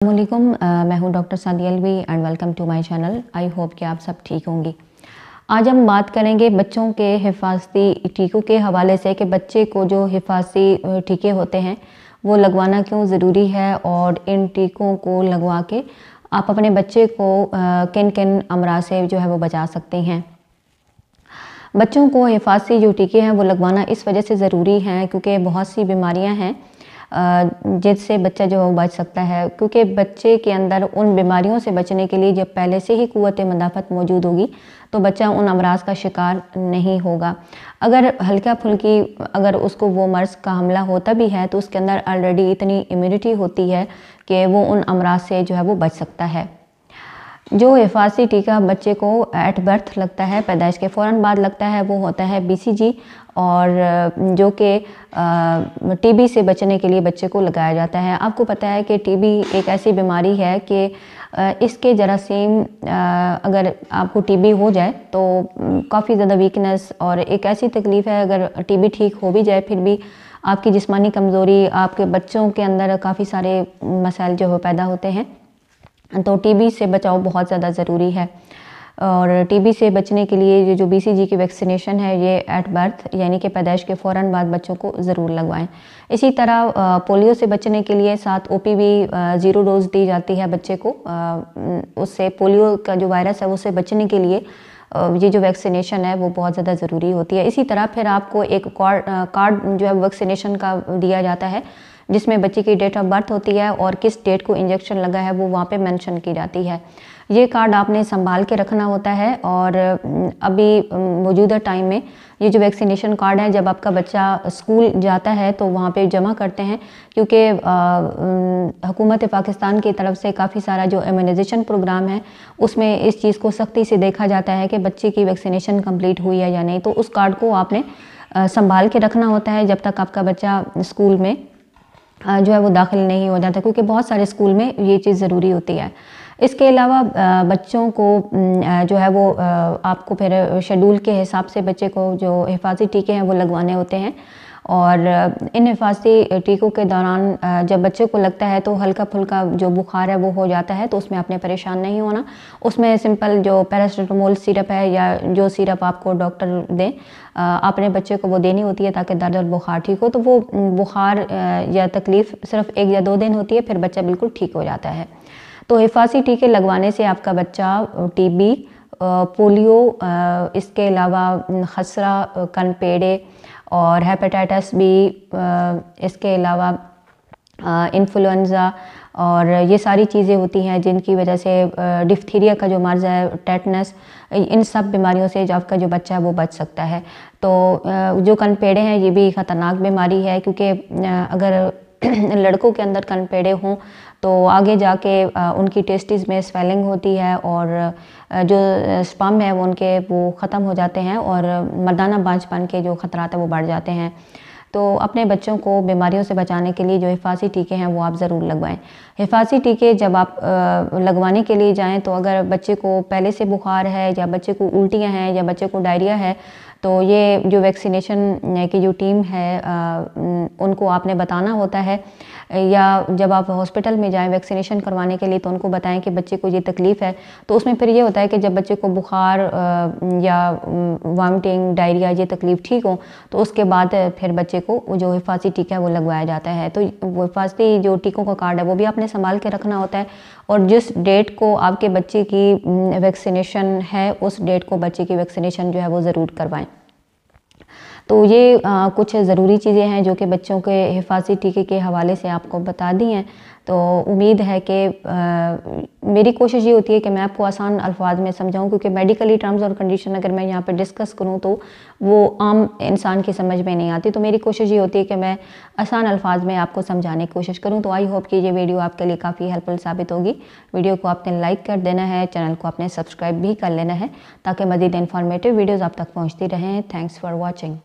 अस्सलामुअलैकुम, मैं हूं doctor Sadia Alvi and welcome to my channel. I hope कि आप सब ठीक होंगी। आज हम बात करेंगे बच्चों के हिफाजती टीकों के हवाले से कि बच्चे को जो हिफाजती टीके होते हैं वो लगवाना क्यों ज़रूरी है और इन टीकों को लगवा के आप अपने बच्चे को किन किन अमराज से जो है वो बचा सकते हैं। बच्चों को हिफाजती जो टीके हैं वो लगवाना इस वजह से ज़रूरी है क्योंकि बहुत सी बीमारियां हैं जिससे बच्चा जो है बच सकता है, क्योंकि बच्चे के अंदर उन बीमारियों से बचने के लिए जब पहले से ही कुव्वत मदाफ़त मौजूद होगी तो बच्चा उन अमराज का शिकार नहीं होगा। अगर हल्का फुल्की अगर उसको वो मर्ज़ का हमला होता भी है तो उसके अंदर ऑलरेडी इतनी इम्यूनिटी होती है कि वो उन अमराज से जो है वो बच सकता है। जो हिफाजती टीका बच्चे को एट बर्थ लगता है, पैदाइश के फ़ौरन बाद लगता है, वो होता है BCG, और जो कि टीबी से बचने के लिए बच्चे को लगाया जाता है। आपको पता है कि टीबी एक ऐसी बीमारी है कि इसके जरासीम अगर आपको टीबी हो जाए तो काफ़ी ज़्यादा वीकनेस और एक ऐसी तकलीफ़ है, अगर टीबी ठीक हो भी जाए फिर भी आपकी जिस्मानी कमज़ोरी, आपके बच्चों के अंदर काफ़ी सारे मसाइल जो है पैदा होते हैं। तो टीबी से बचाव बहुत ज़्यादा ज़रूरी है और टीबी से बचने के लिए ये जो BCG की वैक्सीनेशन है ये एट बर्थ यानी कि पैदाइश के फ़ौरन बाद बच्चों को ज़रूर लगवाएं। इसी तरह पोलियो से बचने के लिए साथ OPV 0 डोज दी जाती है बच्चे को। उससे पोलियो का जो वायरस है उससे बचने के लिए ये जो वैक्सीनेशन है वो बहुत ज़्यादा ज़रूरी होती है। इसी तरह फिर आपको एक कार्ड जो है वैक्सीनेशन का दिया जाता है जिसमें बच्चे की डेट ऑफ बर्थ होती है और किस डेट को इंजेक्शन लगा है वो वहाँ पे मेंशन की जाती है। ये कार्ड आपने संभाल के रखना होता है और अभी मौजूदा टाइम में ये जो वैक्सीनेशन कार्ड है जब आपका बच्चा स्कूल जाता है तो वहाँ पे जमा करते हैं, क्योंकि हुकूमत पाकिस्तान की तरफ से काफ़ी सारा जो इम्यूनाइजेशन प्रोग्राम है उसमें इस चीज़ को सख्ती से देखा जाता है कि बच्चे की वैक्सीनेशन कंप्लीट हुई है या नहीं। तो उस कार्ड को आपने संभाल के रखना होता है जब तक आपका बच्चा स्कूल में जो है वो दाखिल नहीं हो जाता, क्योंकि बहुत सारे स्कूल में ये चीज़ ज़रूरी होती है। इसके अलावा बच्चों को जो है वो आपको फिर शेड्यूल के हिसाब से बच्चे को जो हिफाजती टीके हैं वो लगवाने होते हैं और इन हिफाजती टीकों के दौरान जब बच्चे को लगता है तो हल्का फुल्का जो बुखार है वो हो जाता है, तो उसमें आपने परेशान नहीं होना। उसमें सिंपल जो पैरासिटामोल सिरप है या जो सिरप आपको डॉक्टर दें आपने बच्चे को वो देनी होती है ताकि दर्द और बुखार ठीक हो। तो वो बुखार या तकलीफ़ सिर्फ 1 या 2 दिन होती है, फिर बच्चा बिल्कुल ठीक हो जाता है। तो हिफाजती टीके लगवाने से आपका बच्चा टीबी, पोलियो, इसके अलावा खसरा, कनपेड़े और हेपेटाइटिस B, इसके अलावा इन्फ्लुएंज़ा और ये सारी चीज़ें होती हैं जिनकी वजह से डिफ्थीरिया का जो मर्ज़ है, टेटनस, इन सब बीमारियों से जो आपका जो बच्चा है वो बच सकता है। तो जो कनपेड़े हैं ये भी ख़तरनाक बीमारी है, क्योंकि अगर लड़कों के अंदर कनपेड़े हों तो आगे जाके उनकी टेस्टिस में स्वेलिंग होती है और जो स्पर्म है वो उनके वो ख़त्म हो जाते हैं और मर्दाना बांझपन के जो ख़तरात है वो बढ़ जाते हैं। तो अपने बच्चों को बीमारियों से बचाने के लिए जो हिफाजती टीके हैं वो आप ज़रूर लगवाएं। हिफाजती टीके जब आप लगवाने के लिए जाएं तो अगर बच्चे को पहले से बुखार है या बच्चे को उल्टियाँ हैं या बच्चे को डायरिया है तो ये जो वैक्सीनेशन की जो टीम है उनको आपने बताना होता है, या जब आप हॉस्पिटल में जाएं वैक्सीनेशन करवाने के लिए तो उनको बताएं कि बच्चे को ये तकलीफ़ है। तो उसमें फिर ये होता है कि जब बच्चे को बुखार या वॉमिटिंग, डायरिया ये तकलीफ़ ठीक हो तो उसके बाद फिर बच्चे को जो हिफाजती टीका है वो लगवाया जाता है। तो वो हिफाजती जो टीकों का कार्ड है वो भी आपने संभाल के रखना होता है और जिस डेट को आपके बच्चे की वैक्सीनेशन है उस डेट को बच्चे की वैक्सीनेशन जो है वो ज़रूर करवाएं। तो ये कुछ ज़रूरी चीज़ें हैं जो कि बच्चों के हिफाजती टीके के हवाले से आपको बता दी हैं। तो उम्मीद है कि मेरी कोशिश ये होती है कि मैं आपको आसान अल्फाज में समझाऊं, क्योंकि मेडिकली टर्म्स और कंडीशन अगर मैं यहाँ पे डिस्कस करूँ तो वो आम इंसान की समझ में नहीं आती। तो मेरी कोशिश ये होती है कि मैं आसान अल्फाज में आपको समझाने की कोशिश करूँ। तो आई होप कि ये वीडियो आपके लिए काफ़ी हेल्पफुल साबित होगी। वीडियो को आपने लाइक कर देना है, चैनल को आपने सब्सक्राइब भी कर लेना है ताकि मज़ीद इन्फॉर्मेटिव वीडियोज़ आप तक पहुँचती रहें। Thanks for watching.